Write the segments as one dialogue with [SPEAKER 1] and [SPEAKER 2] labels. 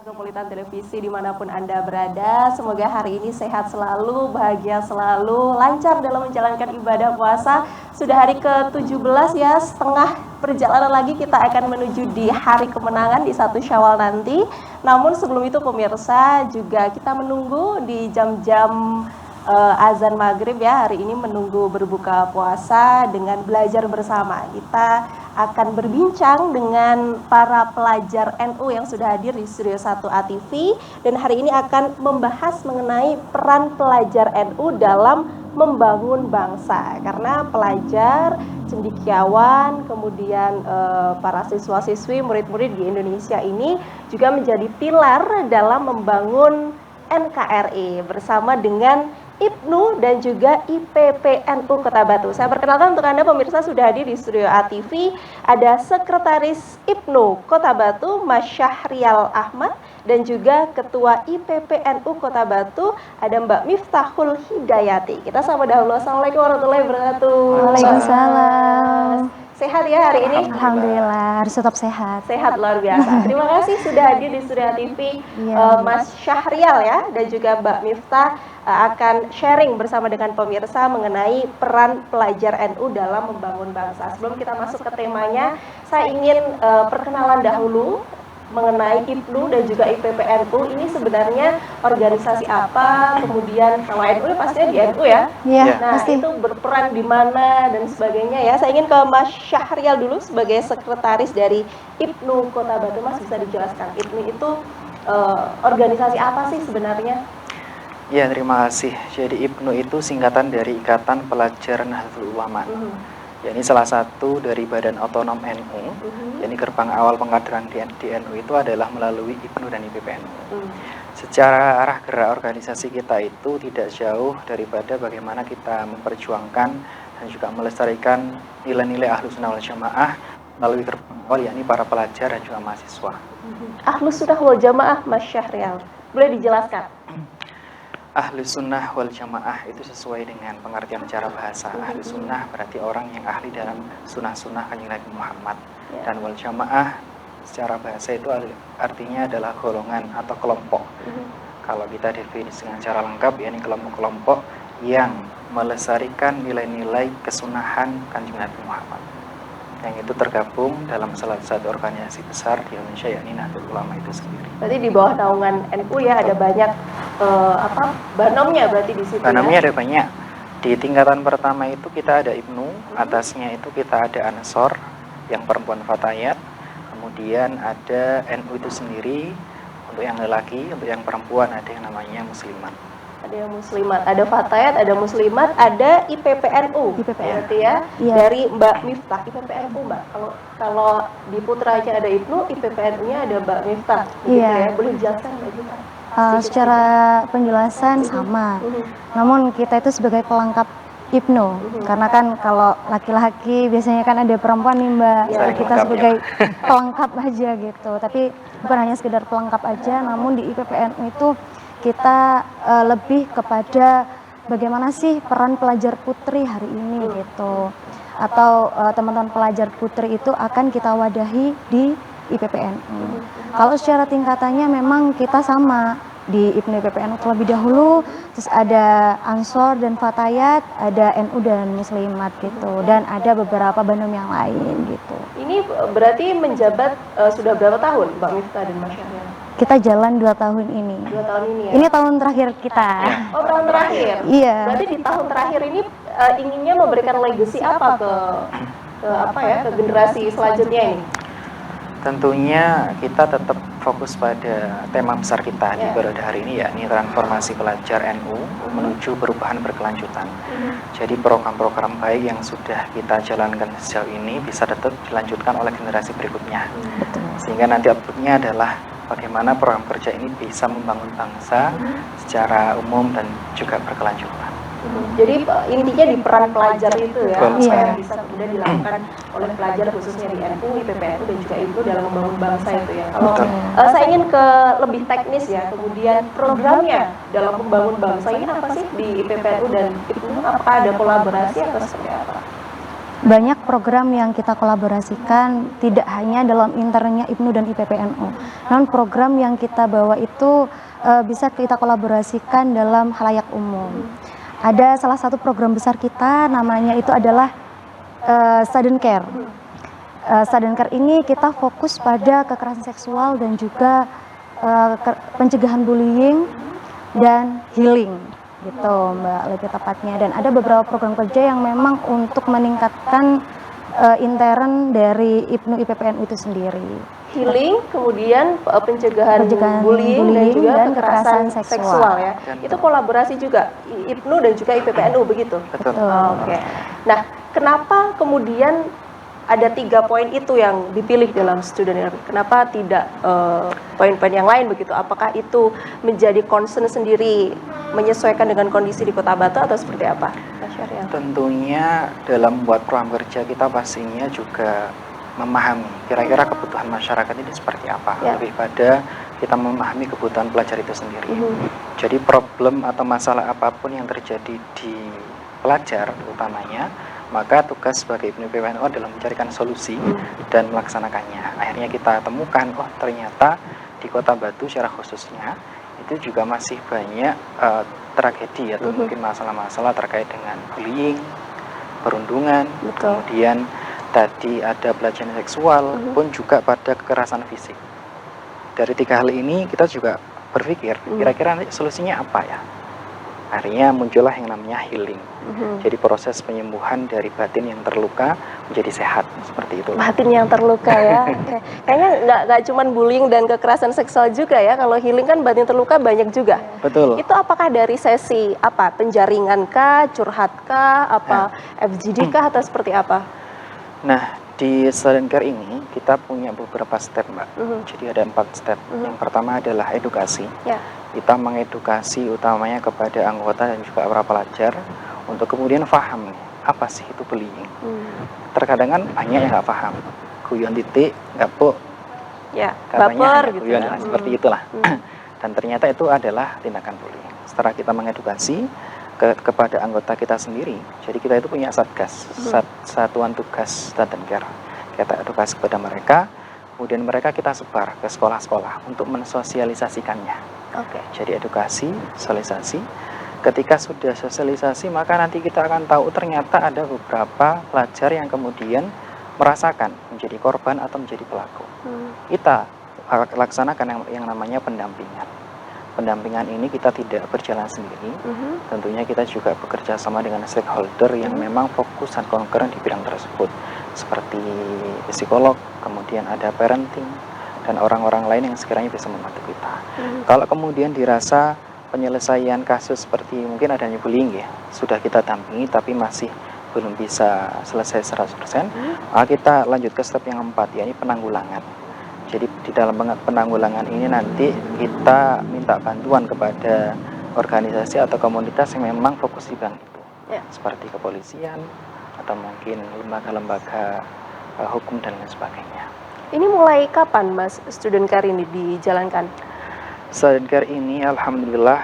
[SPEAKER 1] Metropolitan Televisi dimanapun Anda berada, semoga hari ini sehat selalu, bahagia selalu, lancar dalam menjalankan ibadah puasa. Sudah hari ke-17 ya, setengah perjalanan lagi kita akan menuju di hari kemenangan di 1 Syawal nanti. Namun sebelum itu pemirsa juga kita menunggu di jam-jam azan maghrib ya, hari ini menunggu berbuka puasa dengan belajar bersama. Kita akan berbincang dengan para pelajar NU yang sudah hadir di Studio 1 ATV dan hari ini akan membahas mengenai peran pelajar NU dalam membangun bangsa, karena pelajar, cendekiawan, kemudian para siswa-siswi, murid-murid di Indonesia ini juga menjadi pilar dalam membangun NKRI bersama dengan IPNU dan juga IPPNU Kota Batu. Saya perkenalkan untuk Anda pemirsa, sudah hadir di Studio ATV ada Sekretaris IPNU Kota Batu Mas Syahrial Ahmad dan juga Ketua IPPNU Kota Batu ada Mbak Miftahul Hidayati. Kita sama dahulu. Assalamualaikum warahmatullahi wabarakatuh.
[SPEAKER 2] Waalaikumsalam.
[SPEAKER 1] Sehat ya hari ini?
[SPEAKER 2] Alhamdulillah, harus tetap sehat.
[SPEAKER 1] Sehat luar biasa. Terima kasih sudah hadir di Studio ATV. Mas Syahrial ya dan juga Mbak Miftah akan sharing bersama dengan pemirsa mengenai peran pelajar NU dalam membangun bangsa. Sebelum kita masuk ke temanya, saya ingin perkenalan dahulu mengenai IPNU dan juga IPPNU. Ini sebenarnya organisasi apa? Kemudian kalau NU pastinya di NU ya.
[SPEAKER 2] Iya,
[SPEAKER 1] nah,
[SPEAKER 2] pasti.
[SPEAKER 1] itu berperan di mana dan sebagainya ya. Saya ingin ke Mas Syahrial dulu sebagai sekretaris dari IPNU Kota Batu. Mas bisa dijelaskan IPNU itu organisasi apa sih sebenarnya?
[SPEAKER 3] Ya, terima kasih. Jadi IPNU itu singkatan dari Ikatan Pelajar Nahdlatul Ulama. Ya, ini salah satu dari Badan Otonom NU. Jadi gerbang awal pengkaderan di NU itu adalah melalui IPNU dan IPPNU. Secara arah gerak organisasi kita itu tidak jauh daripada bagaimana kita memperjuangkan dan juga melestarikan nilai-nilai Ahlussunnah wal Jamaah melalui gerbang awal, yakni para pelajar dan juga mahasiswa.
[SPEAKER 1] Ahlussunnah wal Jamaah, Mas Syahrial, boleh dijelaskan?
[SPEAKER 3] Ahlussunnah wal Jamaah itu sesuai dengan pengertian secara bahasa. Ahlussunnah berarti orang yang ahli dalam sunnah-sunnah Kanjeng Nabi Muhammad. Dan wal Jamaah secara bahasa itu artinya adalah golongan atau kelompok. Kalau kita definisikan secara lengkap, yakni kelompok-kelompok yang melestarikan nilai-nilai kesunahan Kanjeng Nabi Muhammad, yang itu tergabung dalam salah satu organisasi besar di Indonesia, yakni Nahdlatul Ulama itu sendiri.
[SPEAKER 1] Berarti di bawah naungan NU ya ada banyak banomnya berarti di situ.
[SPEAKER 3] Banomnya ada banyak. Di tingkatan pertama itu kita ada IPNU, atasnya itu kita ada Ansor yang perempuan Fatayat, kemudian ada NU itu sendiri untuk yang lelaki, untuk yang perempuan ada yang namanya Muslimat.
[SPEAKER 1] Ada yang Muslimat, ada Fatayat, ada Muslimat, ada IPPNU. Berarti ya, dari Mbak Miftah. IPPNU Mbak, kalau di Putranya ada IPNU, IPPNU-nya ada Mbak Miftah. Ya. Boleh dijelaskan Mbak Miftah?
[SPEAKER 2] Secara penjelasan sama, namun kita itu sebagai pelengkap IPNU, karena kan kalau laki-laki biasanya kan ada perempuan nih Mbak, kita sebagai pelengkap aja gitu, tapi bukan hanya sekedar pelengkap aja, namun di IPPNU itu kita lebih kepada bagaimana sih peran pelajar putri hari ini gitu, atau teman-teman pelajar putri itu akan kita wadahi di IPPNU. Kalau secara tingkatannya memang kita sama di IPNU IPPNU terlebih dahulu, terus ada Ansor dan Fatayat, ada NU dan Muslimat gitu, dan ada beberapa banom yang lain gitu.
[SPEAKER 1] Ini berarti menjabat sudah berapa tahun Mbak Miftah dan Mas Syahrial?
[SPEAKER 2] Kita jalan 2 tahun ini.
[SPEAKER 1] 2 tahun ini ya?
[SPEAKER 2] Ini tahun terakhir kita.
[SPEAKER 1] Oh, tahun terakhir?
[SPEAKER 2] Iya.
[SPEAKER 1] Berarti di tahun terakhir ini inginnya memberikan legacy apa ke generasi selanjutnya ini?
[SPEAKER 3] Tentunya kita tetap fokus pada tema besar kita di periode hari ini, yakni transformasi pelajar NU menuju perubahan berkelanjutan. Jadi program-program baik yang sudah kita jalankan sejauh ini bisa tetap dilanjutkan oleh generasi berikutnya. Sehingga nanti outputnya adalah bagaimana program kerja ini bisa membangun bangsa secara umum dan juga berkelanjutan.
[SPEAKER 1] Jadi intinya di peran pelajar itu ya, yang bisa kemudian dilakukan oleh pelajar khususnya di NU, IPPNU dan juga IPNU dalam membangun bangsa itu ya. Kalau saya ingin ke lebih teknis ya, kemudian programnya dalam membangun bangsa ini apa sih di IPPNU dan IPNU? Apakah ada kolaborasi atau seperti apa?
[SPEAKER 2] banyak program yang kita kolaborasikan tidak hanya dalam internnya IPNU dan IPPNU, namun program yang kita bawa itu bisa kita kolaborasikan dalam halayak umum. Ada salah satu program besar kita, namanya itu adalah Student Care. Student Care ini kita fokus pada kekerasan seksual dan juga pencegahan bullying dan healing gitu Mbak, lebih tepatnya. Dan ada beberapa program kerja yang memang untuk meningkatkan intern dari IPNU IPPNU itu sendiri.
[SPEAKER 1] Healing, kemudian pencegahan bullying dan juga kekerasan seksual ya. Itu kolaborasi juga IPNU dan juga IPPNU begitu.
[SPEAKER 3] Betul.
[SPEAKER 1] Oke. Nah, kenapa kemudian ada 3 poin itu yang dipilih dalam student care? Kenapa tidak poin-poin yang lain begitu? Apakah itu menjadi concern sendiri menyesuaikan dengan kondisi di Kota Batu atau seperti apa, Mas Syahrial?
[SPEAKER 3] Tentunya dalam membuat program kerja kita pastinya juga memahami kira-kira kebutuhan masyarakat ini seperti apa. Lebih pada kita memahami kebutuhan pelajar itu sendiri. Jadi problem atau masalah apapun yang terjadi di pelajar utamanya, maka tugas sebagai IPNU IPPNU adalah mencarikan solusi dan melaksanakannya. Akhirnya kita temukan, oh ternyata di Kota Batu secara khususnya itu juga masih banyak tragedi atau mungkin masalah-masalah terkait dengan bullying, perundungan, kemudian tadi ada pelecehan seksual, pun juga pada kekerasan fisik. Dari 3 hal ini kita juga berpikir, kira-kira nanti solusinya apa ya? Akhirnya muncullah yang namanya healing. Jadi proses penyembuhan dari batin yang terluka menjadi sehat, seperti itu.
[SPEAKER 1] Batin yang terluka ya. Oke. Kayaknya nggak cuma bullying dan kekerasan seksual juga ya. Kalau healing kan batin terluka banyak juga.
[SPEAKER 3] Betul.
[SPEAKER 1] Itu apakah dari sesi apa? Penjaringan kah, curhat kah, apa FGD kah atau seperti apa?
[SPEAKER 3] Nah, di student care ini kita punya beberapa step, Mbak. Jadi ada 4 step. Yang pertama adalah edukasi. Kita mengedukasi utamanya kepada anggota dan juga para pelajar untuk kemudian paham apa sih itu bullying. Terkadang kan banyak yang nggak paham. Guyon titik, gapuk,
[SPEAKER 1] baper gitu
[SPEAKER 3] guyon,
[SPEAKER 1] ya.
[SPEAKER 3] seperti itulah. Dan ternyata itu adalah tindakan bullying. Setelah kita mengedukasi kepada anggota kita sendiri, jadi kita itu punya satgas, satuan tugas student care. Kita edukasi kepada mereka, kemudian mereka kita sebar ke sekolah-sekolah untuk mensosialisasikannya. Jadi edukasi, sosialisasi. Ketika sudah sosialisasi, maka nanti kita akan tahu ternyata ada beberapa pelajar yang kemudian merasakan menjadi korban atau menjadi pelaku. Kita laksanakan yang namanya pendampingan. Pendampingan ini kita tidak berjalan sendiri. Tentunya kita juga bekerja sama dengan stakeholder yang memang fokus dan concern di bidang tersebut, seperti psikolog, kemudian ada parenting, dan orang-orang lain yang sekiranya bisa membantu kita. Kalau kemudian dirasa penyelesaian kasus seperti mungkin adanya bullying ya, sudah kita dampingi tapi masih belum bisa selesai 100%, maka kita lanjut ke step yang 4, yakni penanggulangan. Jadi di dalam penanggulangan ini nanti kita minta bantuan kepada organisasi atau komunitas yang memang fokus di bidang itu, seperti kepolisian atau mungkin lembaga-lembaga hukum dan lain sebagainya.
[SPEAKER 1] Ini mulai kapan Mas student care ini dijalankan?
[SPEAKER 3] Student care ini alhamdulillah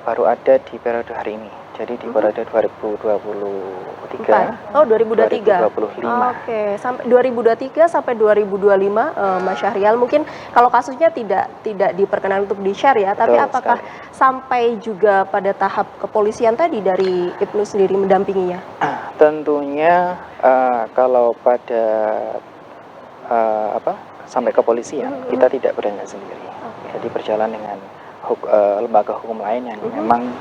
[SPEAKER 3] baru ada di periode hari ini. Jadi di periode 2023.
[SPEAKER 1] Oh, 2023.
[SPEAKER 3] 2025.
[SPEAKER 1] Oke, sampai 2023 sampai 2025 Mas Syahrial, mungkin kalau kasusnya tidak diperkenan untuk di-share ya, tapi apakah sampai juga pada tahap kepolisian tadi dari IPNU sendiri mendampinginya?
[SPEAKER 3] Tentunya kalau pada sampai kepolisian kita tidak berjalan sendiri. Jadi berjalan dengan lembaga hukum lain yang memang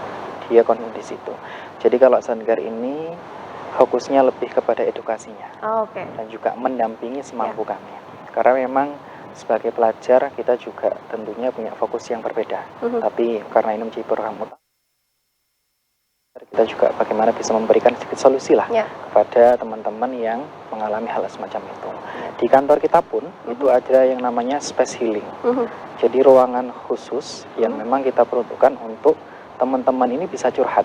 [SPEAKER 3] dia konsen di situ. Jadi kalau student care ini fokusnya lebih kepada edukasinya, dan juga mendampingi semampu kami. Karena memang sebagai pelajar kita juga tentunya punya fokus yang berbeda. Tapi karena ini menjadi program utama, kita juga bagaimana bisa memberikan sedikit solusi lah kepada teman-teman yang mengalami hal semacam itu. Di kantor kita pun itu ada yang namanya space healing. Jadi ruangan khusus yang memang kita peruntukkan untuk teman-teman ini bisa curhat.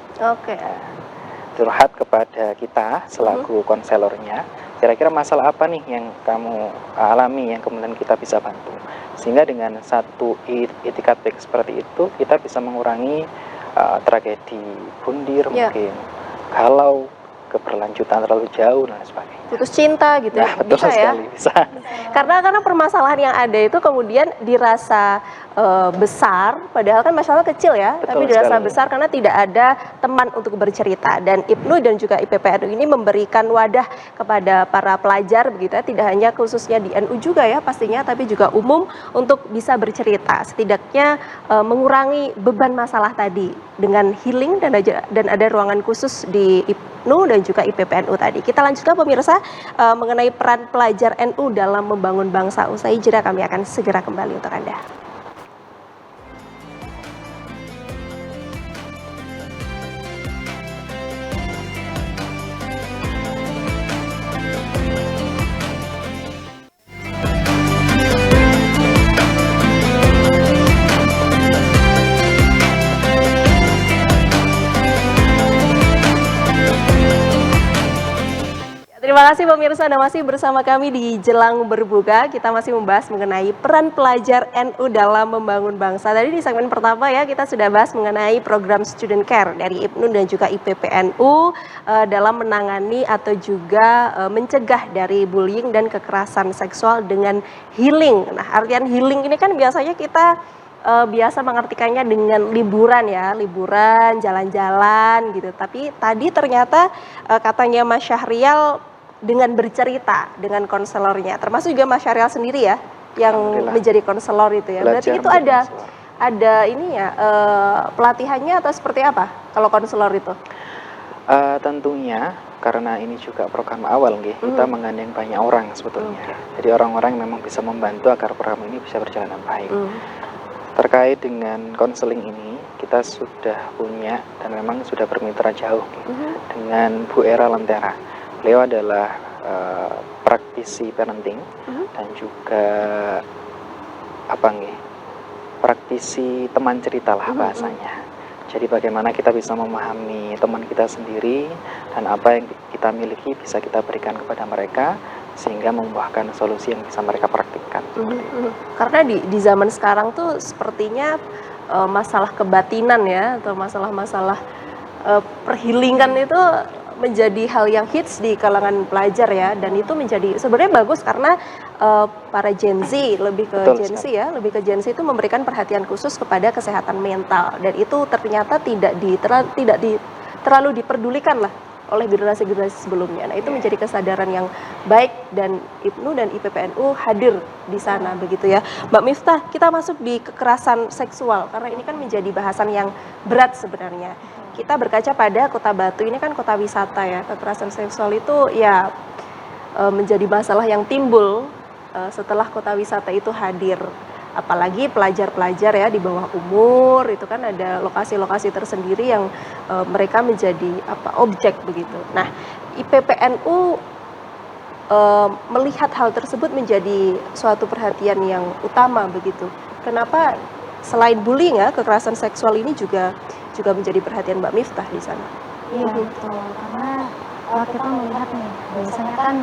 [SPEAKER 3] Curhat kepada kita selaku konselornya. Kira-kira masalah apa nih yang kamu alami yang kemudian kita bisa bantu. Sehingga dengan satu itikat baik seperti itu kita bisa mengurangi tragedi bundir mungkin, galau, keberlanjutan terlalu jauh dan sebagainya.
[SPEAKER 1] Putus cinta gitu ya,
[SPEAKER 3] Nah, betul
[SPEAKER 1] bisa ya?
[SPEAKER 3] sekali, bisa.
[SPEAKER 1] Karena permasalahan yang ada itu kemudian dirasa besar, padahal kan masalah kecil ya,
[SPEAKER 3] Betul
[SPEAKER 1] tapi dirasa
[SPEAKER 3] sekali.
[SPEAKER 1] besar karena tidak ada teman untuk bercerita. Dan IPNU dan juga IPPNU ini memberikan wadah kepada para pelajar begitu ya, tidak hanya khususnya di NU juga ya pastinya, tapi juga umum untuk bisa bercerita, setidaknya mengurangi beban masalah tadi dengan healing dan ada ruangan khusus di IPNU dan juga IPPNU tadi. Kita lanjutkan pemirsa mengenai peran pelajar NU dalam membangun bangsa. Usai jeda kami akan segera kembali untuk Anda. Terima kasih pemirsa, Anda masih bersama kami di Jelang Berbuka. Kita masih membahas mengenai peran pelajar NU dalam membangun bangsa. Tadi di segmen pertama ya, kita sudah bahas mengenai program Student Care dari IPNU dan juga IPPNU dalam menangani atau juga mencegah dari bullying dan kekerasan seksual dengan healing. Nah, artian healing ini kan biasanya kita biasa mengartikannya dengan liburan ya, liburan, jalan-jalan gitu. Tapi tadi ternyata katanya Mas Syahrial dengan bercerita dengan konselornya, termasuk juga Mas Syahrial sendiri ya yang menjadi konselor itu ya. Berarti itu ada ini ya pelatihannya atau seperti apa kalau konselor itu?
[SPEAKER 3] Tentunya karena ini juga program awal kita menggandeng banyak orang sebetulnya. Jadi orang-orang yang memang bisa membantu agar program ini bisa berjalan dengan baik. Terkait dengan konseling ini, kita sudah punya dan memang sudah bermitra jauh dengan Bu Era Lentera. Beliau adalah praktisi parenting dan juga praktisi teman cerita lah bahasanya. Jadi bagaimana kita bisa memahami teman kita sendiri dan apa yang kita miliki bisa kita berikan kepada mereka sehingga membuahkan solusi yang bisa mereka praktikkan.
[SPEAKER 1] Karena di zaman sekarang tuh sepertinya masalah kebatinan ya atau masalah-masalah perhealingan itu menjadi hal yang hits di kalangan pelajar ya, dan itu menjadi sebenarnya bagus karena para Gen Z lebih ke lebih ke Gen Z itu memberikan perhatian khusus kepada kesehatan mental, dan itu ternyata tidak terlalu diperdulikan lah oleh generasi-generasi sebelumnya. Nah, itu menjadi kesadaran yang baik dan IPNU dan IPPNU hadir di sana begitu ya. Mbak Miftah, kita masuk di kekerasan seksual karena ini kan menjadi bahasan yang berat sebenarnya. Kita berkaca pada Kota Batu, ini kan kota wisata ya. Kekerasan seksual itu ya menjadi masalah yang timbul setelah kota wisata itu hadir. Apalagi pelajar-pelajar ya di bawah umur, itu kan ada lokasi-lokasi tersendiri yang mereka menjadi objek begitu. Nah, IPPNU melihat hal tersebut menjadi suatu perhatian yang utama begitu. Kenapa selain bullying ya, kekerasan seksual ini juga menjadi perhatian Mbak Miftah di sana?
[SPEAKER 2] Iya betul, karena kalau kita melihat nih, biasanya kan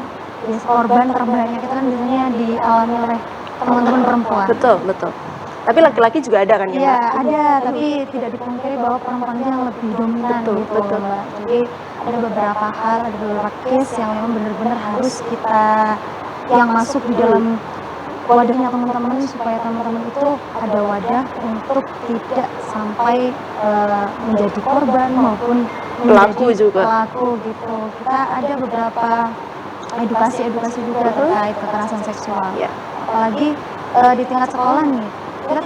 [SPEAKER 2] korban terbanyak itu kan biasanya dialami oleh teman-teman perempuan.
[SPEAKER 1] Betul. Tapi laki-laki juga ada kan ya?
[SPEAKER 2] Iya ada, tapi tidak dipungkiri bahwa perempuan yang lebih dominan betul. Mbak. Jadi ada beberapa hal, ada beberapa case yang memang benar-benar harus kita yang masuk di dalam wadahnya teman-teman supaya teman-teman itu ada wadah untuk tidak sampai menjadi korban maupun
[SPEAKER 1] pelaku
[SPEAKER 2] pelaku gitu. Kita ada beberapa edukasi juga terkait kekerasan seksual.
[SPEAKER 1] Ya.
[SPEAKER 2] Apalagi di tingkat sekolah nih, kita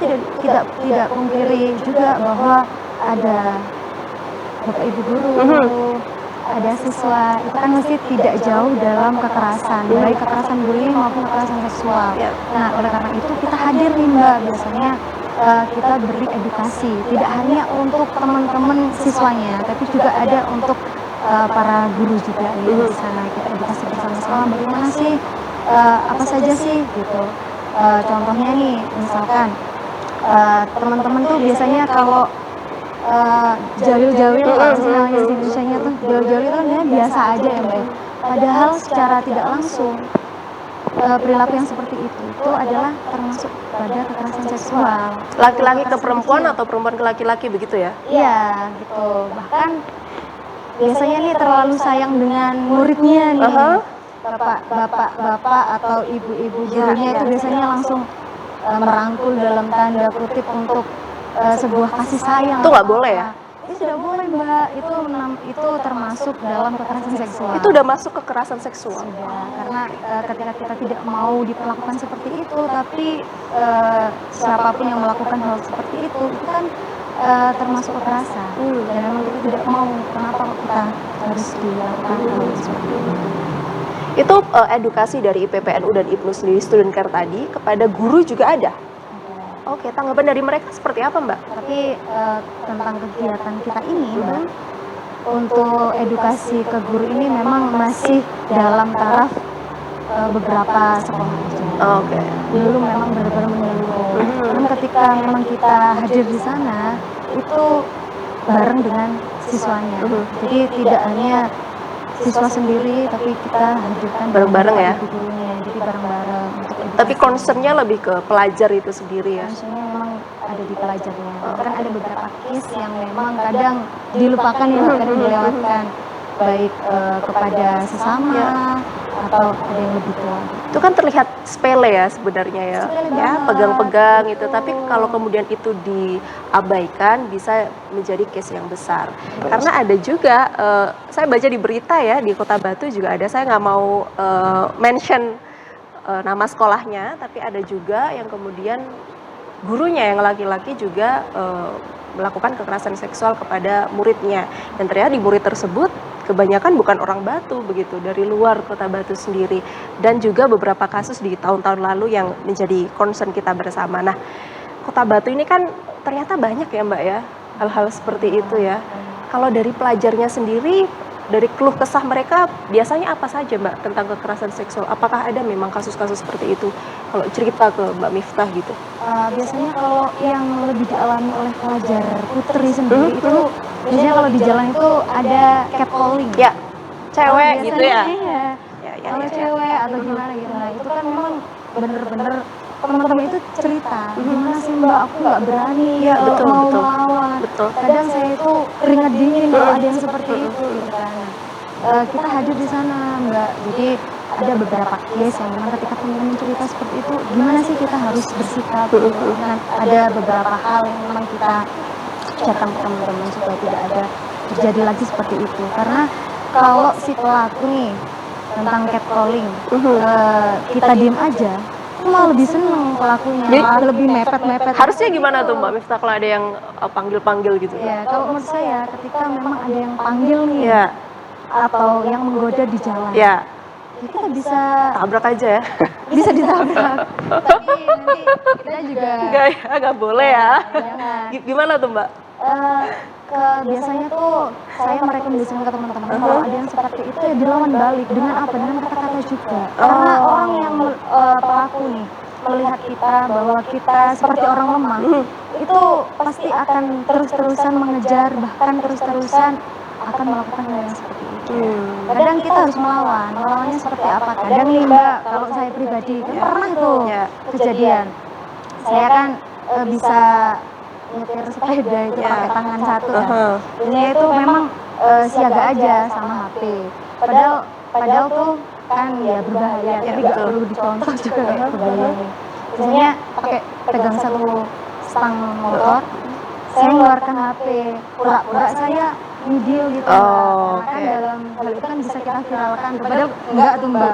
[SPEAKER 2] tidak pungkiri juga bahwa ada bapak ibu guru, ada siswa, itu kan masih tidak jauh dalam kekerasan, baik kekerasan bullying maupun kekerasan seksual. Nah, oleh karena itu kita hadir nih Mbak, biasanya kita beri edukasi, tidak hanya untuk teman-teman siswanya, tapi juga ada untuk para guru juga nih di sana. Kita edukasi bersama-sama bagaimana sih, apa saja sih gitu. Contohnya nih, misalkan teman-teman tuh biasanya kalau jawil-jawil istilahnya di Indonesia tuh jawil-jawil itu kan biasa aja ya Mbak. Padahal secara tidak langsung perilaku yang seperti itu adalah termasuk pada kekerasan seksual.
[SPEAKER 1] Laki-laki ke perempuan atau perempuan ke laki-laki begitu ya?
[SPEAKER 2] Iya gitu. Bahkan biasanya nih terlalu sayang dengan muridnya nih. Bapak atau ibu-ibu gurunya itu biasanya langsung merangkul dalam tanda kutip untuk sebuah kasih sayang.
[SPEAKER 1] Itu nggak boleh ya?
[SPEAKER 2] Itu tidak boleh, Mbak. Itu termasuk dalam kekerasan seksual.
[SPEAKER 1] Itu udah masuk kekerasan seksual.
[SPEAKER 2] Sudah, karena ketika kita tidak mau diperlakukan seperti itu, tapi siapapun yang melakukan hal seperti itu kan termasuk kekerasan. Dan memang kita tidak mau, kenapa kita harus dilakukan hal seperti itu.
[SPEAKER 1] Itu edukasi dari IPPNU dan IPNU sendiri, student care tadi, kepada guru juga ada? Oke, tanggapan dari mereka seperti apa, Mbak?
[SPEAKER 2] Tapi tentang kegiatan kita ini, Mbak, untuk edukasi ke guru ini memang masih dalam taraf beberapa sekolah aja.
[SPEAKER 1] Oke.
[SPEAKER 2] Belum memang benar-benar menyeluruh. Namun ketika memang kita hadir di sana, itu bareng dengan siswanya. Jadi tidak hanya siswa sendiri, tapi kita hadirkan
[SPEAKER 1] Bareng-bareng ya?
[SPEAKER 2] Gurunya, jadi bareng-bareng.
[SPEAKER 1] Tapi concernnya lebih ke pelajar itu sendiri ya?
[SPEAKER 2] Concernnya memang ada di pelajarnya. Kan ada beberapa case yang memang kadang dilupakan ya, kadang dilewatkan. Baik kepada sesama atau ada yang lebih tua.
[SPEAKER 1] Itu kan terlihat sepele ya sebenarnya ya, pegang-pegang itu. Tapi kalau kemudian itu diabaikan bisa menjadi case yang besar. Karena ada juga, saya baca di berita ya di Kota Batu juga ada. Saya nggak mau mention nama sekolahnya, tapi ada juga yang kemudian gurunya yang laki-laki juga melakukan kekerasan seksual kepada muridnya. Dan ternyata di murid tersebut kebanyakan bukan orang Batu begitu, dari luar Kota Batu sendiri, dan juga beberapa kasus di tahun-tahun lalu yang menjadi concern kita bersama. Nah, Kota Batu ini kan ternyata banyak ya Mbak ya hal-hal seperti itu ya. Kalau dari pelajarnya sendiri, dari keluh kesah mereka biasanya apa saja Mbak tentang kekerasan seksual? Apakah ada memang kasus-kasus seperti itu? Kalau cerita ke Mbak Miftah gitu.
[SPEAKER 2] Biasanya kalau yang lebih dialami oleh pelajar putri sendiri itu biasanya kalau di jalan itu ada catcalling.
[SPEAKER 1] Ya, cewek gitu ya.
[SPEAKER 2] Iya. Kalau cewek atau gimana gitu. Nah, itu kan memang bener-bener teman-teman itu cerita, gimana sih Mbak, aku nggak berani mau melawan. Kadang saya itu keringat dingin kalau ada yang seperti itu. Gitu kan. Kita hadir di sana Mbak, jadi ada beberapa case yang memang ketika teman-teman cerita seperti itu, gimana sih kita harus bersikap. Nah, ada beberapa hal yang memang kita ucapkan ke teman-teman supaya tidak ada terjadi lagi seperti itu. Karena kalau si pelaku nih tentang catcalling, kita diem aja, itu malah lebih seneng pelakunya, malah lebih mepet-mepet.
[SPEAKER 1] Harusnya gimana tuh Mbak Miftah kalau ada yang panggil-panggil gitu?
[SPEAKER 2] Ya, kalau menurut saya ketika memang ada yang panggil nih, atau yang menggoda di jalan, ya kita bisa
[SPEAKER 1] tabrak aja ya.
[SPEAKER 2] Bisa ditabrak. Tapi nanti kita juga
[SPEAKER 1] nggak boleh ya.
[SPEAKER 2] Jangan.
[SPEAKER 1] Gimana tuh Mbak?
[SPEAKER 2] Biasanya tuh saya merekomendasikan ke teman-teman kalau ada yang seperti itu ya dilawan balik dengan apa? Dengan kata-kata juga. Karena orang yang pelaku nih melihat kita bahwa kita seperti orang lemah, itu pasti akan terus-terusan mengejar, bahkan terus-terusan akan melakukan hal yang seperti itu. Kadang kita harus melawannya seperti apa? Kadang nih Mbak, kalau saya pribadi kan pernah tuh kejadian. Saya kan bisa nyetir sepeda itu pakai tangan satu kan. Biasanya itu memang siaga aja sama HP. Padahal tuh kan ya berbahaya, tapi gak perlu dicontoh juga kayak berbahaya. Biasanya pakai pegang satu stang motor, saya mengeluarkan HP, pura-pura saya video gitu. Kan dalam hal itu kan bisa kita viralkan, padahal enggak tuh Mbak.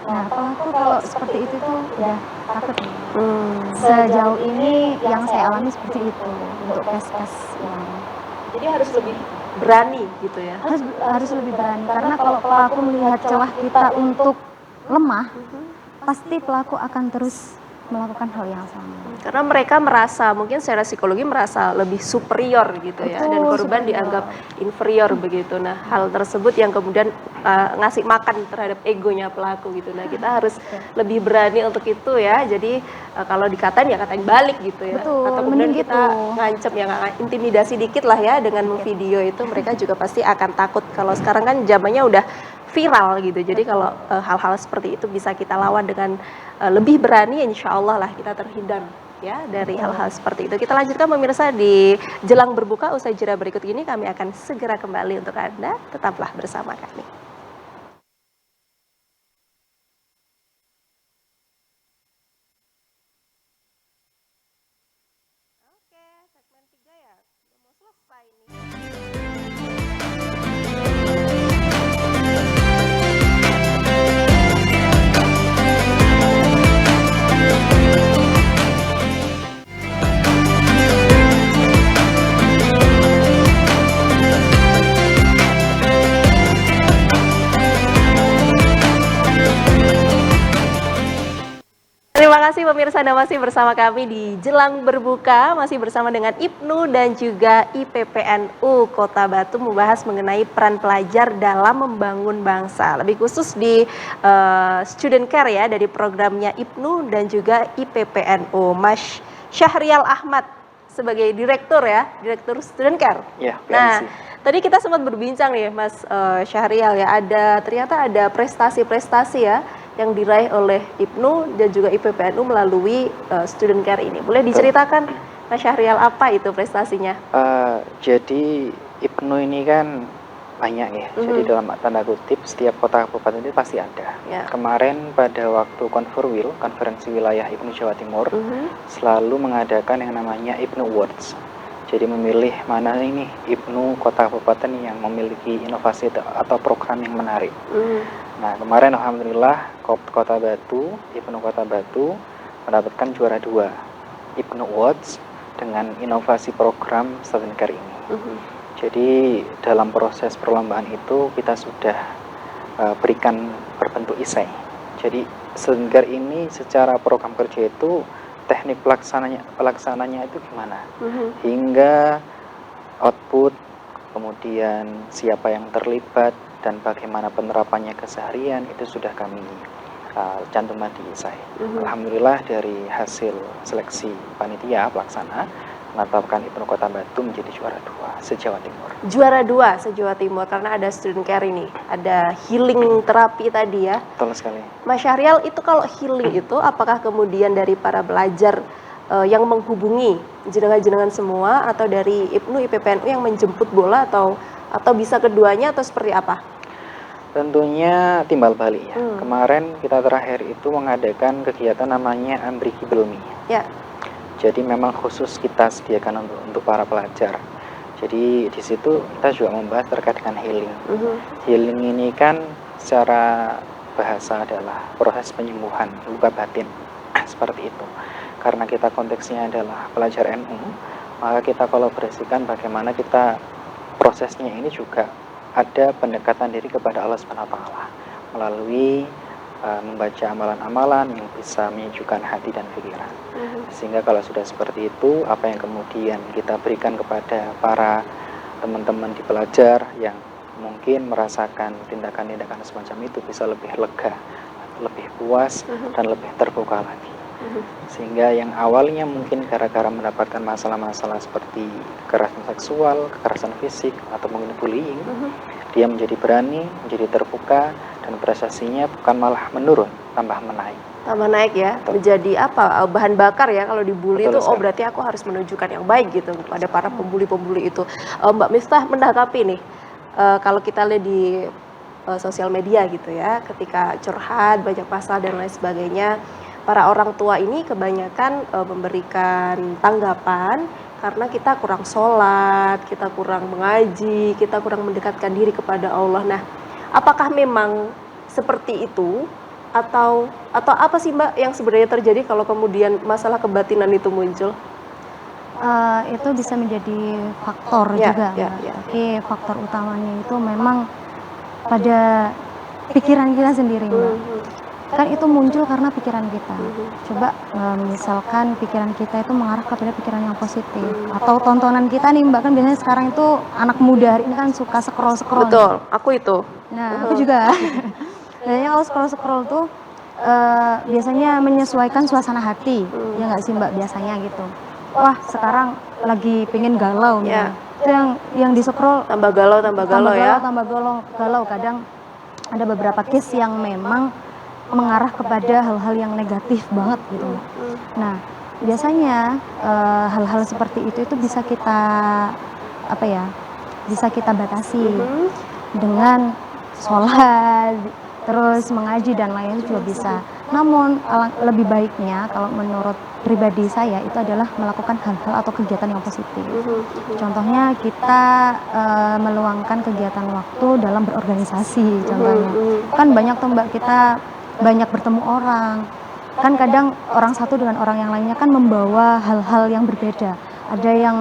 [SPEAKER 2] Nah, pelaku kalau seperti itu tuh udah takut nih. Sejauh ini yang saya alami seperti itu untuk case-case yang.
[SPEAKER 1] Jadi harus lebih berani gitu ya.
[SPEAKER 2] Harus lebih berani karena kalau pelaku melihat celah kita untuk lemah, pasti pelaku akan terus melakukan hal yang sama.
[SPEAKER 1] Karena mereka merasa, mungkin secara psikologi merasa lebih superior gitu ya. Dan korban dianggap inferior begitu. Nah, hal tersebut yang kemudian ngasih makan terhadap egonya pelaku gitu. Nah, kita harus lebih berani untuk itu ya. Jadi kalau dikatain ya katain balik gitu ya. Atau kemudian kita ngancem ya, intimidasi dikit lah ya dengan memvideo itu, mereka juga pasti akan takut. Kalau sekarang kan zamannya udah viral gitu. Jadi kalau hal-hal seperti itu bisa kita lawan dengan lebih berani, insya Allah lah kita terhindar ya dari hal-hal seperti itu. Kita lanjutkan pemirsa di jelang berbuka. Usai jeda berikut ini kami akan segera kembali untuk Anda. Tetaplah bersama kami. Oke, segmen 3 ya. Udah mau selesai nih. Terima kasih pemirsa, Anda masih bersama kami di Jelang Berbuka, masih bersama dengan Ibnu dan juga IPPNU Kota Batu membahas mengenai peran pelajar dalam membangun bangsa. Lebih khusus di Student Care ya, dari programnya Ibnu dan juga IPPNU. Mas Syahrial Ahmad sebagai direktur ya, Direktur Student Care.
[SPEAKER 3] Ya,
[SPEAKER 1] Nah,
[SPEAKER 3] PNC.
[SPEAKER 1] tadi kita sempat berbincang nih Mas Syahrial ya, ternyata ada prestasi-prestasi ya yang diraih oleh Ibnu dan juga IPPNU melalui Student Care ini. Boleh diceritakan Mas Syahrial apa itu prestasinya?
[SPEAKER 3] Jadi Ibnu ini kan banyak ya. Jadi dalam tanda kutip setiap kota kabupaten itu pasti ada.
[SPEAKER 1] Ya.
[SPEAKER 3] Kemarin pada waktu Konferwil, konferensi wilayah Ibnu Jawa Timur, selalu mengadakan yang namanya Ibnu Awards. Jadi memilih mana ini Ibnu kota kabupaten yang memiliki inovasi atau program yang menarik. Nah, kemarin alhamdulillah Kota Batu, Ibnu Kota Batu mendapatkan juara 2 Ibnu Awards dengan inovasi program Student Care ini. Jadi dalam proses perlombaan itu kita sudah berikan berbentuk esai. Jadi Student Care ini secara program kerja itu teknik pelaksananya itu gimana? Hingga output, kemudian siapa yang terlibat dan bagaimana penerapannya keseharian itu sudah kami cantumkan di esai. Alhamdulillah dari hasil seleksi panitia pelaksana menetapkan Ibnu Kota Batu menjadi juara 2 se-Jawa Timur.
[SPEAKER 1] Juara 2 se-Jawa Timur karena ada Student Care ini, ada healing terapi tadi ya.
[SPEAKER 3] Betul sekali.
[SPEAKER 1] Mas Syahrial, itu kalau healing itu apakah kemudian dari para pelajar yang menghubungi jenengan-jenengan semua atau dari Ibnu IPPNU yang menjemput bola atau bisa keduanya atau seperti apa?
[SPEAKER 3] Tentunya timbal balik ya. Kemarin kita terakhir itu mengadakan kegiatan namanya Unbreakable Me.
[SPEAKER 1] Ya.
[SPEAKER 3] Jadi memang khusus kita sediakan untuk para pelajar. Jadi di situ kita juga membahas terkait dengan healing. Healing ini kan secara bahasa adalah proses penyembuhan luka batin seperti itu. Karena kita konteksnya adalah pelajar NU, maka kita kolaborasikan bagaimana kita prosesnya ini juga ada pendekatan diri kepada Allah SWT melalui membaca amalan-amalan yang bisa menyejukkan hati dan pikiran. Sehingga kalau sudah seperti itu, apa yang kemudian kita berikan kepada para teman-teman di pelajar yang mungkin merasakan tindakan-tindakan semacam itu bisa lebih lega, lebih puas, dan lebih terbuka lagi. Sehingga yang awalnya mungkin gara-gara mendapatkan masalah-masalah seperti kekerasan seksual, kekerasan fisik, atau mungkin bullying, dia menjadi berani, menjadi terbuka, dan prestasinya bukan malah menurun, tambah menaik.
[SPEAKER 1] Tambah naik ya, menjadi apa, bahan bakar ya kalau dibully itu, oh berarti aku harus menunjukkan yang baik gitu kepada para pembuli-pembuli itu. Mbak Miftah menanggapi nih, kalau kita lihat di sosial media gitu ya, ketika curhat, banyak masalah dan lain sebagainya, para orang tua ini kebanyakan memberikan tanggapan karena kita kurang sholat, kita kurang mengaji, kita kurang mendekatkan diri kepada Allah. Nah, apakah memang seperti itu atau apa sih Mbak yang sebenarnya terjadi kalau kemudian masalah kebatinan itu muncul?
[SPEAKER 2] Itu bisa menjadi faktor juga, tapi faktor utamanya itu memang pada pikiran kita sendiri, Mbak. Kan itu muncul karena pikiran kita. Coba misalkan pikiran kita itu mengarah kepada pikiran yang positif, atau tontonan kita nih Mbak, kan biasanya sekarang itu anak muda hari ini kan suka scroll.
[SPEAKER 1] Betul, aku itu.
[SPEAKER 2] Nah, aku juga. Biasanya kalau scroll tuh biasanya menyesuaikan suasana hati, ya nggak sih Mbak, biasanya gitu. Wah, sekarang lagi pengen galau nih. Itu yang di scroll
[SPEAKER 1] tambah galau ya.
[SPEAKER 2] Tambah galau. Kadang ada beberapa case yang memang mengarah kepada hal-hal yang negatif banget gitu. Nah, biasanya hal-hal seperti itu bisa kita bisa kita batasi dengan sholat, terus mengaji dan lain-lain juga bisa. Namun lebih baiknya kalau menurut pribadi saya itu adalah melakukan hal-hal atau kegiatan yang positif. Contohnya kita meluangkan kegiatan waktu dalam berorganisasi. Contohnya kan banyak tuh Mbak, kita banyak bertemu orang. Kan kadang orang satu dengan orang yang lainnya kan membawa hal-hal yang berbeda. Ada yang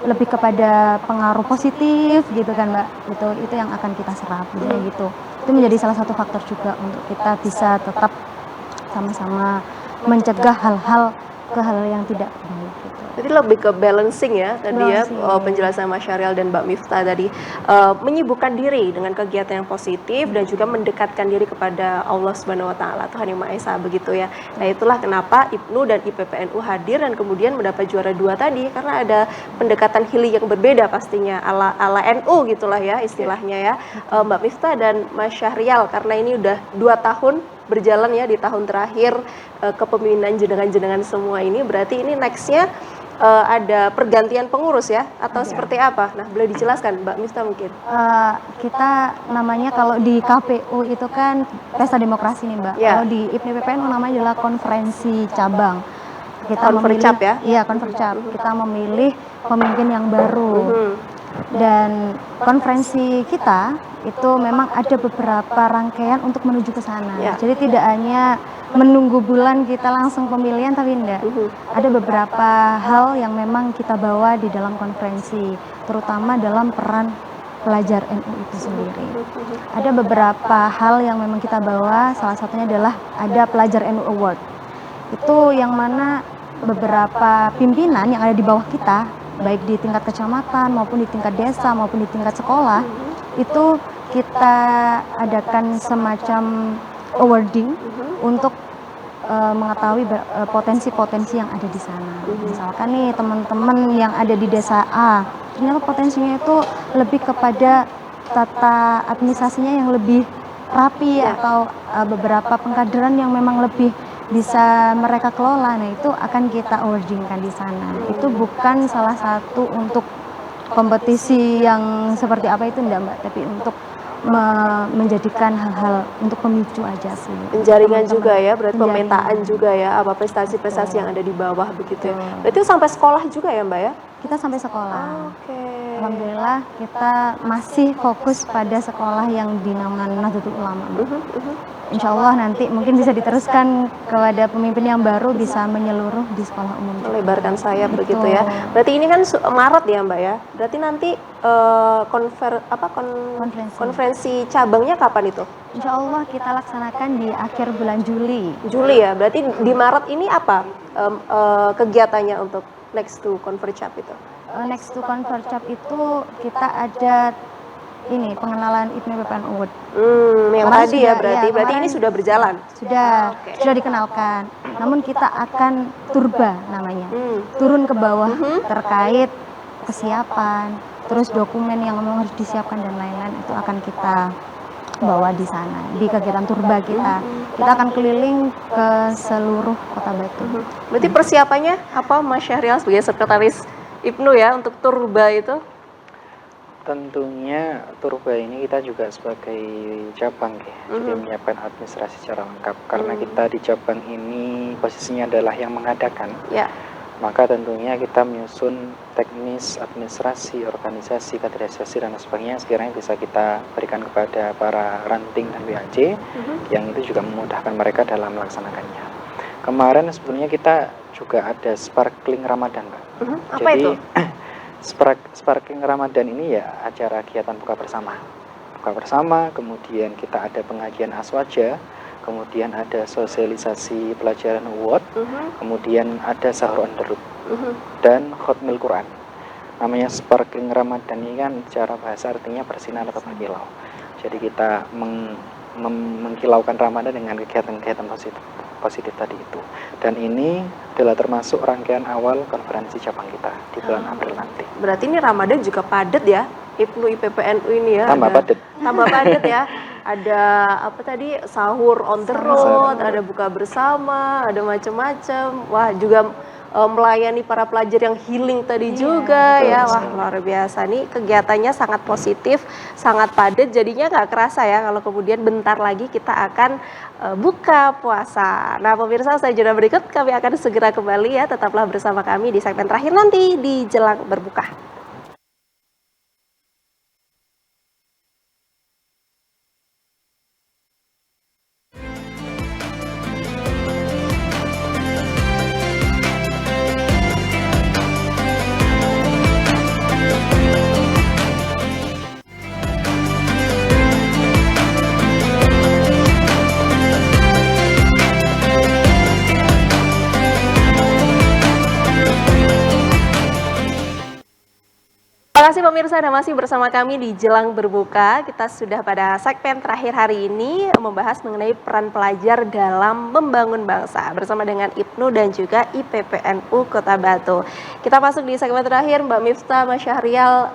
[SPEAKER 2] lebih kepada pengaruh positif gitu kan Mbak. Itu yang akan kita serap gitu. Itu menjadi salah satu faktor juga untuk kita bisa tetap sama-sama mencegah hal-hal yang tidak baik gitu.
[SPEAKER 1] Jadi lebih ke balancing ya tadi
[SPEAKER 2] Balancing.
[SPEAKER 1] ya, penjelasan Mas Syahrial dan Mbak Miftah tadi, menyibukkan diri dengan kegiatan yang positif dan juga mendekatkan diri kepada Allah Subhanahu wa taala, Tuhan Yang Maha Esa begitu ya. Nah, itulah kenapa IPNU dan IPPNU hadir dan kemudian mendapat juara 2 tadi, karena ada pendekatan healing yang berbeda pastinya ala NU gitulah ya istilahnya ya. Mbak Miftah dan Mas Syahrial, karena ini udah 2 tahun berjalan ya di tahun terakhir kepemimpinan jenengan-jenengan semua ini, berarti ini nextnya ada pergantian pengurus ya atau seperti apa? Nah, boleh dijelaskan Mbak Miftah mungkin?
[SPEAKER 2] Kita namanya kalau di KPU itu kan pesta demokrasi nih Mbak. Kalau di IPNU PPNU namanya adalah konferensi cabang. Kita
[SPEAKER 1] Konfercap ya?
[SPEAKER 2] Iya, konfercap. Kita memilih pemimpin yang baru. Dan konferensi kita itu memang ada beberapa rangkaian untuk menuju ke sana. Jadi tidak hanya menunggu bulan kita langsung pemilihan, tapi enggak. Ada beberapa hal yang memang kita bawa di dalam konferensi, terutama dalam peran pelajar NU itu sendiri. Ada beberapa hal yang memang kita bawa, salah satunya adalah ada pelajar NU Award. Itu yang mana beberapa pimpinan yang ada di bawah kita, baik di tingkat kecamatan maupun di tingkat desa maupun di tingkat sekolah, itu kita adakan semacam awarding untuk mengetahui potensi-potensi yang ada di sana. Misalkan nih teman-teman yang ada di desa A, ternyata potensinya itu lebih kepada tata administrasinya yang lebih rapi atau beberapa pengkaderan yang memang lebih bisa mereka kelola. Nah, itu akan kita awardingkan di sana. Itu bukan salah satu untuk kompetisi yang seperti apa itu enggak Mbak, tapi untuk menjadikan hal-hal untuk pemicu aja sih.
[SPEAKER 1] Penjaringan juga ya, berarti pemetaan juga ya, apa prestasi-prestasi yang ada di bawah begitu ya. Berarti sampai sekolah juga ya Mbak ya?
[SPEAKER 2] Kita sampai sekolah.
[SPEAKER 1] Alhamdulillah
[SPEAKER 2] kita masih fokus pada sekolah yang dinamakan Nahdlatul Ulama. Insya Allah nanti mungkin bisa diteruskan kepada pemimpin yang baru, bisa menyeluruh di sekolah umum.
[SPEAKER 1] Melebarkan sayap begitu ya. Berarti ini kan Maret ya Mbak ya. Berarti nanti konferensi cabangnya kapan itu?
[SPEAKER 2] Insya Allah kita laksanakan di akhir bulan Juli.
[SPEAKER 1] Juli ya. Berarti di Maret ini apa kegiatannya untuk next to Convercap itu?
[SPEAKER 2] Next to Convercap itu kita ada ini pengenalan IPNU PPNU Award.
[SPEAKER 1] Yang tadi ya berarti ini sudah berjalan.
[SPEAKER 2] Sudah dikenalkan. Namun kita akan turba namanya. Turun ke bawah terkait kesiapan, terus dokumen yang memang harus disiapkan dan lain-lain itu akan kita bawa di sana di kegiatan turba kita. Kita akan keliling ke seluruh Kota Batu.
[SPEAKER 1] Berarti persiapannya apa Mas Syahrial sebagai sekretaris IPNU ya untuk turba itu?
[SPEAKER 3] Tentunya turba ini kita juga sebagai cabang ya, jadi menyiapkan administrasi secara lengkap. Karena kita di cabang ini posisinya adalah yang mengadakan, maka tentunya kita menyusun teknis, administrasi, organisasi, kaderisasi dan sebagainya sekiranya bisa kita berikan kepada para ranting dan BAC yang itu juga memudahkan mereka dalam melaksanakannya. Kemarin sebenarnya kita juga ada Sparkling Ramadan, Mbak.
[SPEAKER 1] Apa
[SPEAKER 3] jadi,
[SPEAKER 1] itu?
[SPEAKER 3] Sparkling Ramadan ini ya acara kegiatan buka bersama, kemudian kita ada pengajian aswaja, kemudian ada sosialisasi pelajaran award, kemudian ada sahur on the road, dan khotmil Quran. Namanya Sparkling Ramadan ini kan secara bahasa artinya bersinar atau berkilau. Jadi kita mengkilaukan Ramadan dengan kegiatan-kegiatan positif tadi itu. Dan ini adalah termasuk rangkaian awal konferensi cabang kita di bulan April nanti. Berarti
[SPEAKER 1] ini Ramadan juga padat ya, IPNU IPPNU ini ya.
[SPEAKER 3] Tambah padat
[SPEAKER 1] ya. ada apa tadi, sahur on the road, ada buka bersama, ada macam-macam. Wah, juga melayani para pelajar yang healing tadi juga ya. Wah, luar biasa nih, kegiatannya sangat positif, sangat padat, jadinya nggak kerasa ya kalau kemudian bentar lagi kita akan buka puasa. Nah pemirsa, saya jeda berikut kami akan segera kembali ya, tetaplah bersama kami di segmen terakhir nanti di Jelang Berbuka. Terima kasih pemirsa, dan masih bersama kami di Jelang Berbuka. Kita sudah pada segmen terakhir hari ini membahas mengenai peran pelajar dalam membangun bangsa bersama dengan IPNU dan juga IPPNU Kota Batu. Kita masuk di segmen terakhir, Mbak Miftah, Mas Syahrial,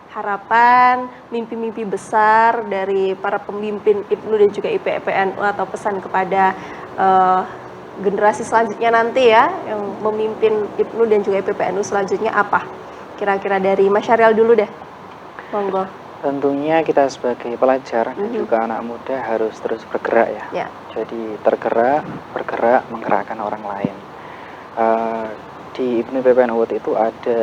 [SPEAKER 1] harapan, mimpi-mimpi besar dari para pemimpin IPNU dan juga IPPNU, atau pesan kepada generasi selanjutnya nanti ya, yang memimpin IPNU dan juga IPPNU selanjutnya apa? Kira-kira dari Mas Syahrial dulu deh, monggo.
[SPEAKER 3] Tentunya kita sebagai pelajar dan juga anak muda harus terus bergerak ya. Jadi bergerak, menggerakkan orang lain. Di IPNU IPPNU itu ada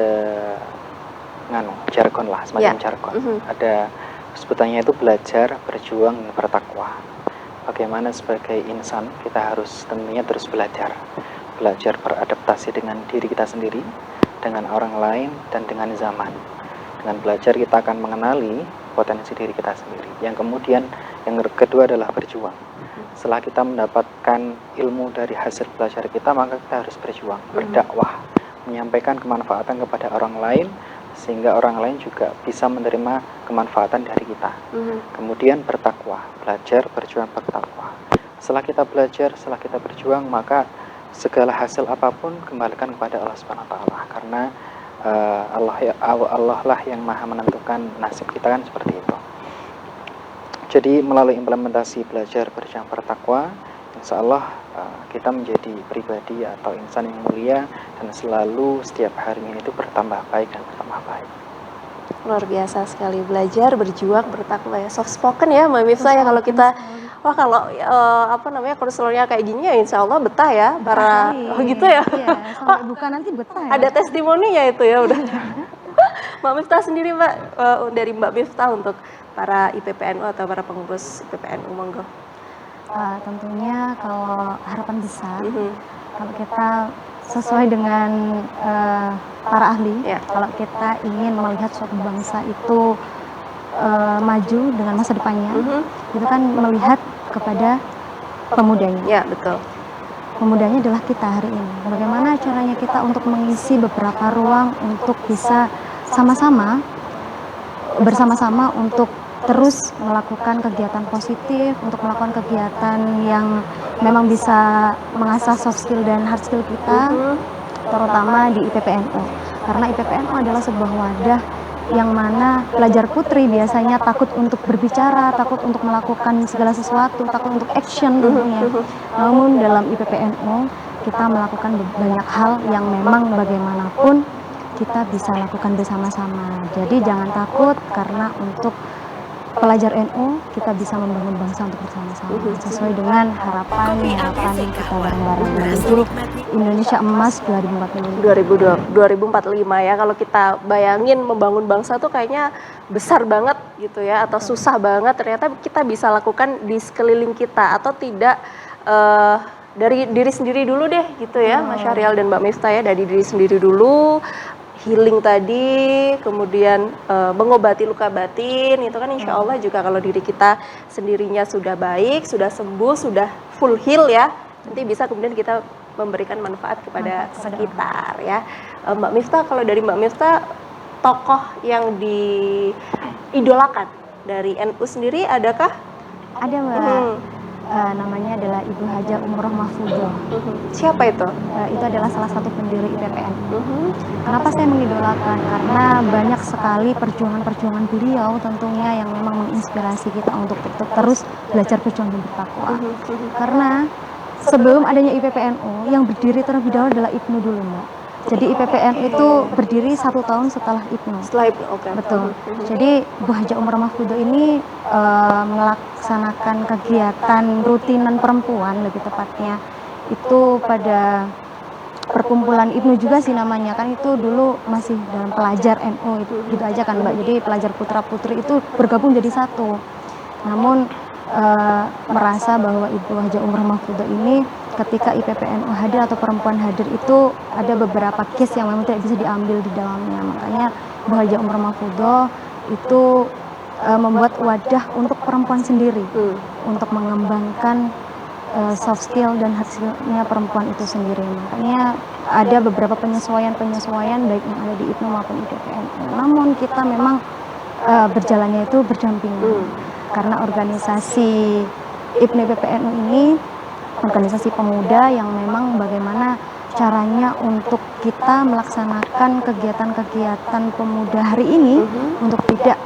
[SPEAKER 3] jargon lah, semacam jargon. Ada sebutannya itu belajar, berjuang, dan bertakwa. Bagaimana sebagai insan kita harus tentunya terus belajar beradaptasi dengan diri kita sendiri, dengan orang lain, dan dengan zaman. Dengan belajar kita akan mengenali potensi diri kita sendiri. Yang kemudian yang kedua adalah berjuang. Setelah kita mendapatkan ilmu dari hasil belajar kita, maka kita harus berjuang, berdakwah, menyampaikan kemanfaatan kepada orang lain, sehingga orang lain juga bisa menerima kemanfaatan dari kita. Kemudian bertakwa, belajar, berjuang, bertakwa. Setelah kita belajar, setelah kita berjuang, maka segala hasil apapun kembalikan kepada Allah Subhanahu wa taala, karena Allah lah yang Maha menentukan nasib kita, kan seperti itu. Jadi melalui implementasi belajar, berjuang, bertakwa, insya Allah kita menjadi pribadi atau insan yang mulia dan selalu setiap harinya itu bertambah baik dan bertambah baik.
[SPEAKER 1] Luar biasa sekali, belajar, berjuang, bertakwa ya. Soft spoken ya Mbak Miftah ya, kalau kita kalau konselornya kayak gini ya insya Allah betah ya para gitu ya.
[SPEAKER 2] Iya, sampai buka nanti betah ya.
[SPEAKER 1] Ada testimoninya itu ya udah. Mbak Miftah sendiri Mbak, dari Mbak Miftah untuk para IPPNU atau para pengurus IPPNU, monggo.
[SPEAKER 2] Tentunya kalau harapan besar, kalau kita sesuai dengan para ahli, kalau kita ingin melihat suatu bangsa itu maju dengan masa depannya, itu kan melihat kepada pemudanya.
[SPEAKER 1] Ya, betul.
[SPEAKER 2] Pemudanya adalah kita hari ini. Bagaimana caranya kita untuk mengisi beberapa ruang untuk bisa bersama-sama untuk terus melakukan kegiatan positif, untuk melakukan kegiatan yang memang bisa mengasah soft skill dan hard skill kita, terutama di IPPNU. Karena IPPNU adalah sebuah wadah yang mana pelajar putri biasanya takut untuk berbicara, takut untuk melakukan segala sesuatu, takut untuk action tentunya. Namun dalam IPPNU kita melakukan banyak hal yang memang bagaimanapun kita bisa lakukan bersama-sama. Jadi jangan takut, karena untuk pelajar NU kita bisa membangun bangsa untuk bersama-sama sesuai dengan harapan kita bareng-bareng menuju Indonesia Emas 2045
[SPEAKER 1] ya. Kalau kita bayangin membangun bangsa tuh kayaknya besar banget gitu ya, atau susah banget, ternyata kita bisa lakukan di sekeliling kita, atau tidak dari diri sendiri dulu deh gitu ya. Mas Syahrial dan Mbak Miftah ya, dari diri sendiri dulu, healing tadi, kemudian mengobati luka batin, itu kan insya Allah juga kalau diri kita sendirinya sudah baik, sudah sembuh, sudah full heal ya, nanti bisa kemudian kita memberikan manfaat kepada sekitar ya. Mbak Miftah, kalau dari Mbak Miftah, tokoh yang diidolakan dari NU sendiri adakah?
[SPEAKER 2] Ada Mbak. namanya adalah Ibu Haja Umroh Mahfudoh.
[SPEAKER 1] Siapa itu?
[SPEAKER 2] Itu adalah salah satu pendiri IPPN. Kenapa saya mengidolakan? Karena banyak sekali perjuangan-perjuangan beliau tentunya yang memang menginspirasi kita untuk terus belajar berjuang dan bertakwa. Karena sebelum adanya IPPNU, yang berdiri terlebih dahulu adalah IPNU dulu, Mbak. Jadi IPPN itu berdiri 1 tahun setelah IPNU.
[SPEAKER 1] Setelah IPNU, oke.
[SPEAKER 2] Betul. Jadi Bu Haja Umroh Mahfudoh ini melaksanakan kegiatan rutinan perempuan, lebih tepatnya itu pada perkumpulan IPNU juga sih namanya, kan itu dulu masih dalam pelajar NU itu gitu aja kan Mbak. Jadi pelajar putra putri itu bergabung jadi satu. Namun merasa bahwa Ibu Haja Umroh Mahfudoh ini ketika IPPNU hadir atau perempuan hadir itu ada beberapa case yang memang tidak bisa diambil di dalamnya. Makanya Bu Haja Umroh Mahfudoh itu membuat wadah untuk perempuan sendiri untuk mengembangkan soft skill dan hard skill-nya perempuan itu sendiri. Makanya ada beberapa penyesuaian baik yang ada di IPNU maupun IPPNU. Namun kita memang berjalannya itu berdampingan. Karena organisasi IPNU IPPNU ini organisasi pemuda yang memang bagaimana caranya untuk kita melaksanakan kegiatan-kegiatan pemuda hari ini untuk tidak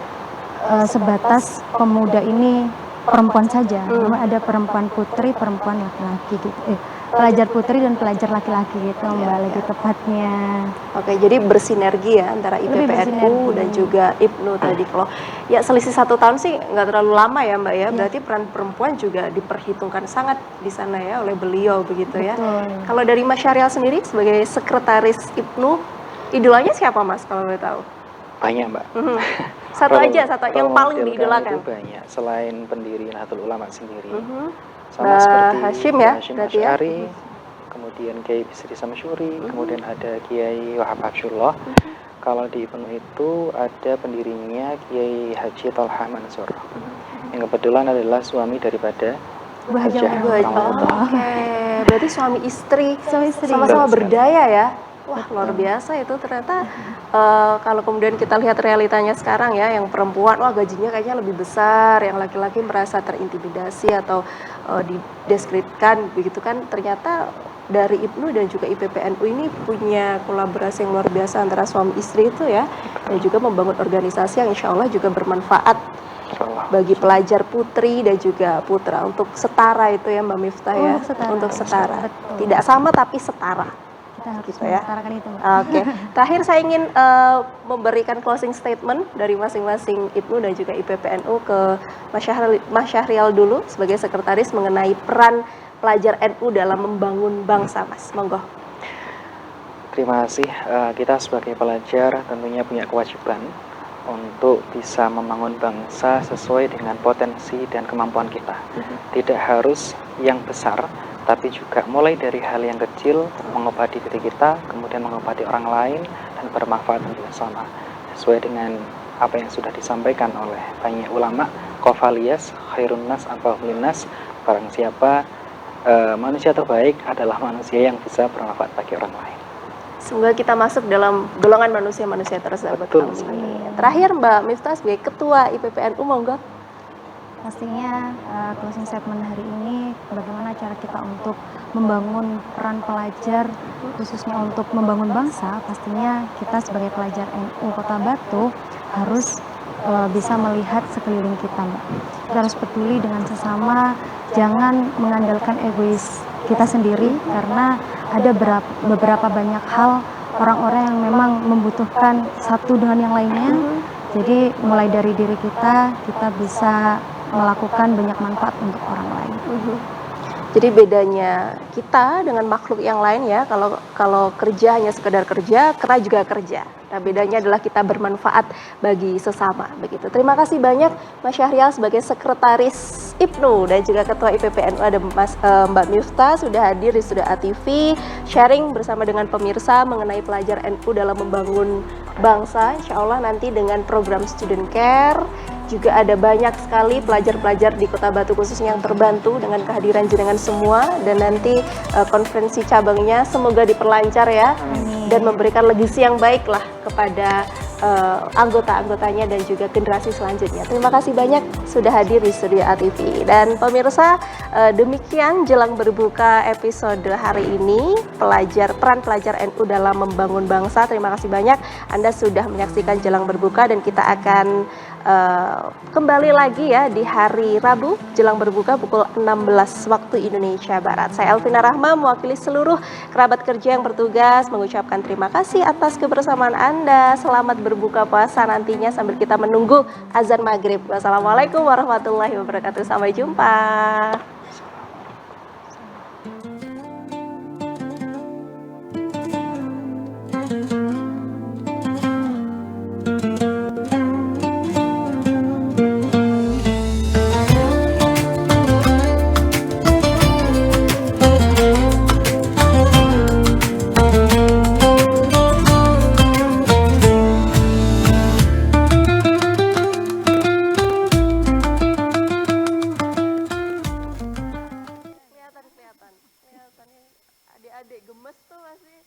[SPEAKER 2] sebatas pemuda ini perempuan saja, namun ada perempuan putri, perempuan laki-laki gitu. Pelajar putri dan pelajar laki-laki gitu, Mbak, lebih tepatnya.
[SPEAKER 1] Oke, jadi bersinergi ya antara IPPNU dan juga IPNU tadi. Kalau ya selisih 1 tahun sih nggak terlalu lama ya Mbak ya, berarti peran perempuan juga diperhitungkan sangat di sana ya oleh beliau begitu ya. Kalau dari Mas Syahrial sendiri sebagai sekretaris IPNU, idolanya siapa Mas kalau boleh tahu?
[SPEAKER 3] Banyak Mbak.
[SPEAKER 1] Satu yang paling diidolakan.
[SPEAKER 3] Banyak, selain pendiri Nahdlatul Ulama sendiri.
[SPEAKER 1] Mbak
[SPEAKER 3] seperti
[SPEAKER 1] Hashim ya,
[SPEAKER 3] Hashim
[SPEAKER 1] berarti ya.
[SPEAKER 3] Asy'ari, kemudian Kiai Bisri Samsyuri, kemudian ada Kiai Wahab Habsyullah. Kalau di IPNU itu ada pendirinya Kiai Haji Tolha Mansur, yang kebetulan adalah suami daripada
[SPEAKER 2] Bu Haja
[SPEAKER 1] Oke, berarti suami istri sama-sama berdaya ya. Wah, luar biasa itu ternyata. Kalau kemudian kita lihat realitanya sekarang ya, yang perempuan wah gajinya kayaknya lebih besar, yang laki-laki merasa terintimidasi atau dideskripsikan begitu kan, ternyata dari IPNU dan juga IPPNU ini punya kolaborasi yang luar biasa antara suami istri itu ya, dan juga membangun organisasi yang insya Allah juga bermanfaat bagi pelajar putri dan juga putra untuk setara itu ya Mbak Miftah ya, untuk setara. Tidak sama tapi setara.
[SPEAKER 2] Kita harus
[SPEAKER 1] gitu ya.
[SPEAKER 2] itu, Mbak.
[SPEAKER 1] Oke. Terakhir saya ingin memberikan closing statement dari masing-masing IPNU dan juga IPPNU ke Mas Syahrial dulu sebagai sekretaris mengenai peran pelajar NU dalam membangun bangsa, Mas. Monggo.
[SPEAKER 3] Terima kasih. Kita sebagai pelajar tentunya punya kewajiban untuk bisa membangun bangsa sesuai dengan potensi dan kemampuan kita. Tidak harus yang besar, tapi juga mulai dari hal yang kecil, mengobati diri kita, kemudian mengobati orang lain, dan bermanfaat untuk bersama. Sesuai dengan apa yang sudah disampaikan oleh banyak ulama, qafaliyas, khairun nas, anfa'uhum nas, barang siapa manusia terbaik adalah manusia yang bisa bermanfaat bagi orang lain.
[SPEAKER 1] Semoga kita masuk dalam golongan manusia-manusia tersebut.
[SPEAKER 3] Betul.
[SPEAKER 1] Terakhir Mbak Miftah sebagai Ketua IPPNU, monggo.
[SPEAKER 2] Pastinya closing statement hari ini bagaimana cara kita untuk membangun peran pelajar khususnya untuk membangun bangsa. Pastinya kita sebagai pelajar NU Kota Batu harus bisa melihat sekeliling kita, Mbak. Kita harus peduli dengan sesama, jangan mengandalkan egois kita sendiri karena ada beberapa banyak hal orang-orang yang memang membutuhkan satu dengan yang lainnya. Jadi mulai dari diri kita bisa melakukan banyak manfaat untuk orang lain.
[SPEAKER 1] Jadi bedanya kita dengan makhluk yang lain ya, kalau kerja hanya sekedar kerja, kera juga kerja. Nah, bedanya adalah kita bermanfaat bagi sesama begitu. Terima kasih banyak Mas Syahrial sebagai sekretaris IPNU dan juga Ketua IPPNU, ada Mbak Miftah sudah hadir di Studio ATV sharing bersama dengan pemirsa mengenai pelajar NU dalam membangun bangsa. Insya Allah nanti dengan program Student Care juga ada banyak sekali pelajar-pelajar di Kota Batu khususnya yang terbantu dengan kehadiran jenengan semua, dan nanti konferensi cabangnya semoga diperlancar ya. Dan memberikan legasi yang baik lah kepada anggota-anggotanya dan juga generasi selanjutnya. Terima kasih banyak sudah hadir di studio ATV. Dan pemirsa, demikian jelang berbuka episode hari ini, peran pelajar NU dalam membangun bangsa. Terima kasih banyak Anda sudah menyaksikan jelang berbuka, dan kita akan kembali lagi ya di hari Rabu jelang berbuka pukul 16 waktu Indonesia Barat. Saya Elvina Rahma mewakili seluruh kerabat kerja yang bertugas mengucapkan terima kasih atas kebersamaan Anda. Selamat berbuka puasa nantinya sambil kita menunggu azan maghrib. Wassalamualaikum warahmatullahi wabarakatuh. Sampai jumpa.